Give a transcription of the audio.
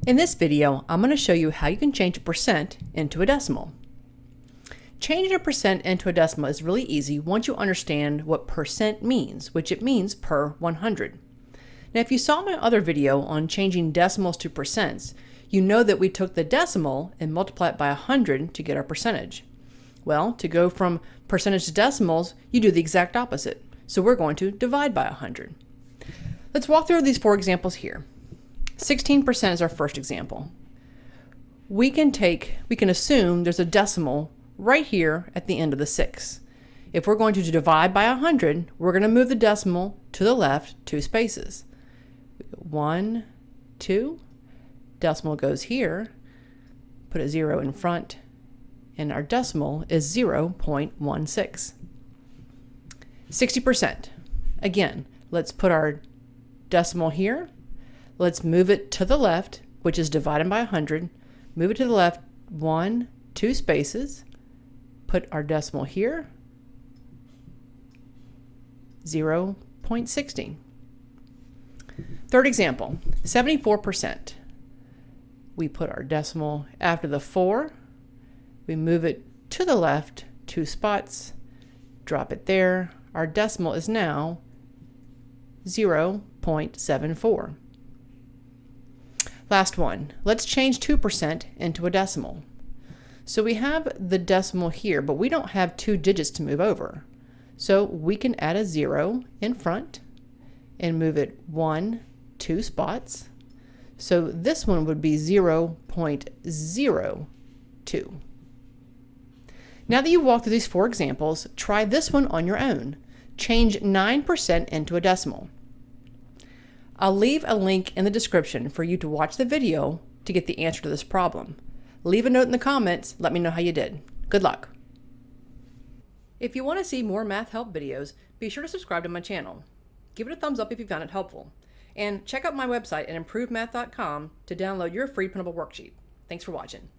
In this video, I'm going to show you how you can change a percent into a decimal. Changing a percent into a decimal is really easy once you understand what percent means, which it means per 100. Now, if you saw my other video on changing decimals to percents, you know that we took the decimal and multiplied it by 100 to get our percentage. Well, to go from percentage to decimals, you do the exact opposite. So we're going to divide by 100. Let's walk through these four examples here. 16% is our first example. We can assume there's a decimal right here at the end of the 6. If we're going to divide by 100, we're going to move the decimal to the left 2 spaces. 1, 2, decimal goes here, put a 0 in front, and our decimal is 0.16. 60%. Again, let's put our decimal here. Let's move it to the left, which is divided by 100. Move it to the left 1, 2 spaces. Put our decimal here, 0.60. Third example, 74%. We put our decimal after the 4. We move it to the left 2 spots. Drop it there. Our decimal is now 0.74. Last one, let's change 2% into a decimal. So we have the decimal here, but we don't have 2 digits to move over. So we can add a 0 in front and move it 1, 2 spots. So this one would be 0.02. Now that you walked through these 4 examples, try this one on your own. Change 9% into a decimal. I'll leave a link in the description for you to watch the video to get the answer to this problem. Leave a note in the comments, let me know how you did. Good luck. If you want to see more math help videos, be sure to subscribe to my channel. Give it a thumbs up if you found it helpful. And check out my website at improvemath.com to download your free printable worksheet. Thanks for watching.